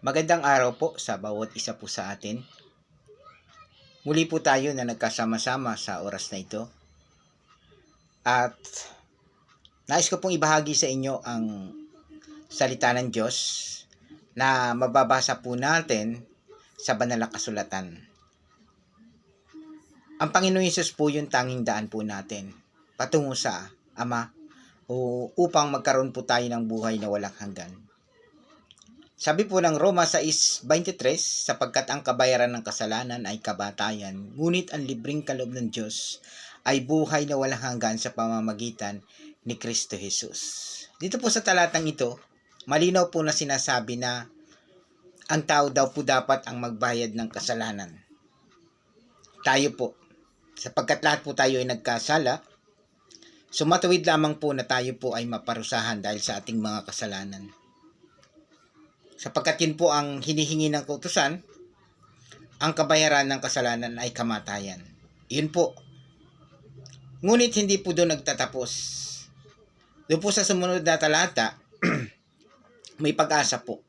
Magandang araw po sa bawat isa po sa atin. Muli po tayo na nagkasama-sama sa oras na ito. At nais ko pong ibahagi sa inyo ang salita ng Diyos na mababasa po natin sa banal na kasulatan. Ang Panginoon Hesus po yung tanging daan po natin patungo sa Ama upang magkaroon po tayo ng buhay na walang hanggan. Sabi po ng Roma 6:23, sapagkat ang kabayaran ng kasalanan ay kamatayan, ngunit ang libreng kaloob ng Diyos ay buhay na walang hanggan sa pamamagitan ni Kristo Jesus. Dito po sa talatang ito, malinaw po na sinasabi na ang tao daw po dapat ang magbayad ng kasalanan. Tayo po, sapagkat lahat po tayo ay nagkasala, sumatuwid lamang po na tayo po ay maparusahan dahil sa ating mga kasalanan. Sapagkat yun po ang hinihingi ng kautusan, ang kabayaran ng kasalanan ay kamatayan. Yun po. Ngunit hindi po doon nagtatapos. Doon po sa sumunod na talata, may pag-asa po.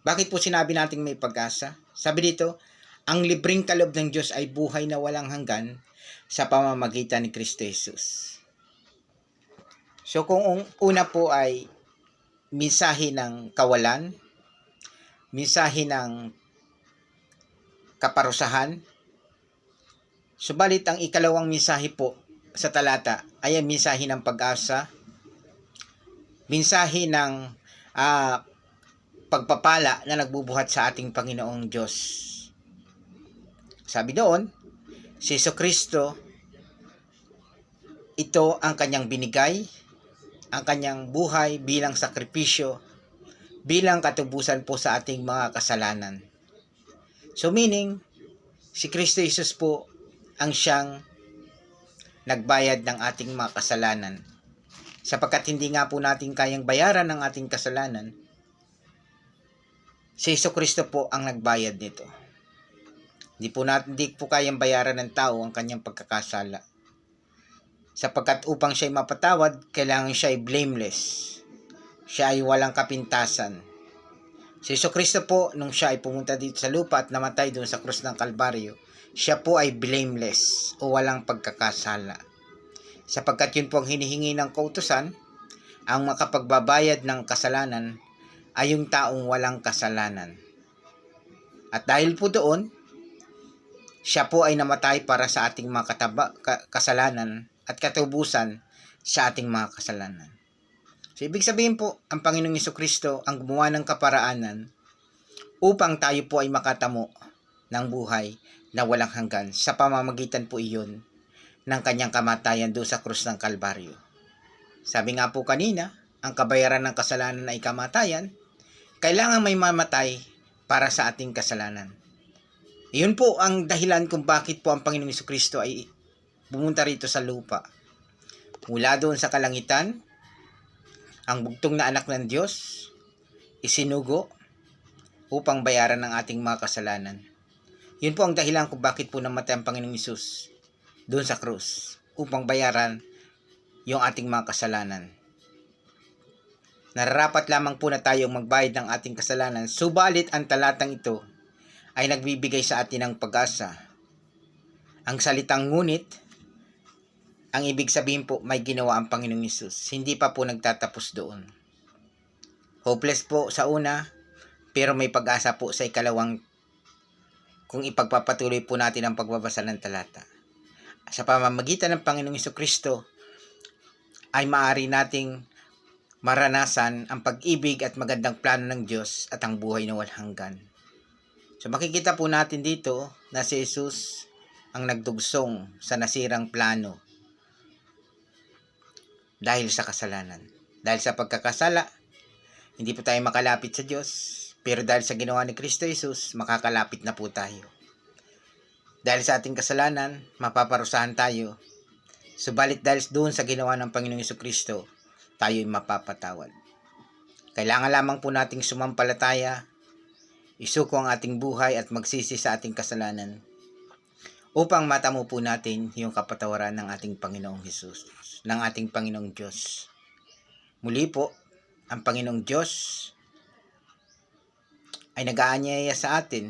Bakit po sinabi nating may pag-asa? Sabi dito, ang libreng kaloob ng Diyos ay buhay na walang hanggan sa pamamagitan ni Kristo Jesus. So kung una po ay mensahe ng kawalan, mensahe ng kaparusahan, subalit ang ikalawang mensahe po sa talata ay ang mensahe ng pag-asa, mensahe ng pagpapala na nagbubuhat sa ating Panginoong Diyos. Sabi doon, si Jesucristo, ito ang kanyang binigay, ang kanyang buhay bilang sakripisyo, bilang katubusan po sa ating mga kasalanan. So meaning, si Kristo Jesus po ang siyang nagbayad ng ating mga kasalanan. Sapagkat hindi nga po natin kayang bayaran ng ating kasalanan, si Jesucristo po ang nagbayad nito. Hindi po kayang bayaran ng tao ang kanyang pagkakasala. Sapagkat upang siya ay mapatawad, kailangan siya ay blameless. Siya ay walang kapintasan. Si Jesucristo po, nung siya ay pumunta dito sa lupa at namatay doon sa krus ng Kalbaryo, siya po ay blameless o walang pagkakasala. Sapagkat yun po ang hinihingi ng kautusan, ang makapagbabayad ng kasalanan ay yung taong walang kasalanan. At dahil po doon, siya po ay namatay para sa ating mga kasalanan at katubusan sa ating mga kasalanan. So, ibig sabihin po, ang Panginoong Jesucristo ang gumawa ng kaparaanan upang tayo po ay makatamo ng buhay na walang hanggan sa pamamagitan po iyon ng kanyang kamatayan doon sa krus ng Kalbaryo. Sabi nga po kanina, ang kabayaran ng kasalanan ay kamatayan, kailangan may mamatay para sa ating kasalanan. Iyon po ang dahilan kung bakit po ang Panginoong Jesucristo ay pumunta rito sa lupa. Mula doon sa kalangitan, ang bugtong na anak ng Diyos, isinugo upang bayaran ang ating mga kasalanan. Yun po ang dahilan kung bakit po namatay ang Panginoong Hesus doon sa krus, upang bayaran yung ating mga kasalanan. Nararapat lamang po na tayong magbayad ng ating kasalanan, subalit ang talatang ito ay nagbibigay sa atin ng pag-asa. Ang salitang ngunit, ang ibig sabihin po, may ginawa ang Panginoong Hesus. Hindi pa po nagtatapos doon. Hopeless po sa una, pero may pag-asa po sa ikalawang kung ipagpapatuloy po natin ang pagbabasa ng talata. Sa pamamagitan ng Panginoong Jesucristo, ay maaari nating maranasan ang pag-ibig at magandang plano ng Diyos at ang buhay na walang hanggan. So makikita po natin dito na si Jesus ang nagdugsong sa nasirang plano dahil sa kasalanan. Dahil sa pagkakasala, hindi po tayo makalapit sa Diyos. Pero dahil sa ginawa ni Kristo Jesus, makakalapit na po tayo. Dahil sa ating kasalanan, mapaparusahan tayo. Subalit dahil doon sa ginawa ng Panginoong Jesucristo, tayo ay mapapatawad. Kailangan lamang po nating sumampalataya, isuko ang ating buhay at magsisi sa ating kasalanan upang matamo po natin yung kapatawaran ng ating Panginoong Hesus, ng ating Panginoong Diyos. Muli po, ang Panginoong Diyos ay nag-aanyaya sa atin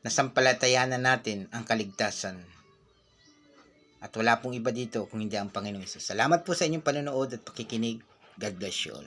na sampalatayanan natin ang kaligtasan. At wala pong iba dito kung hindi ang Panginoon Hesus. Salamat po sa inyong panonood at pakikinig. God bless you all.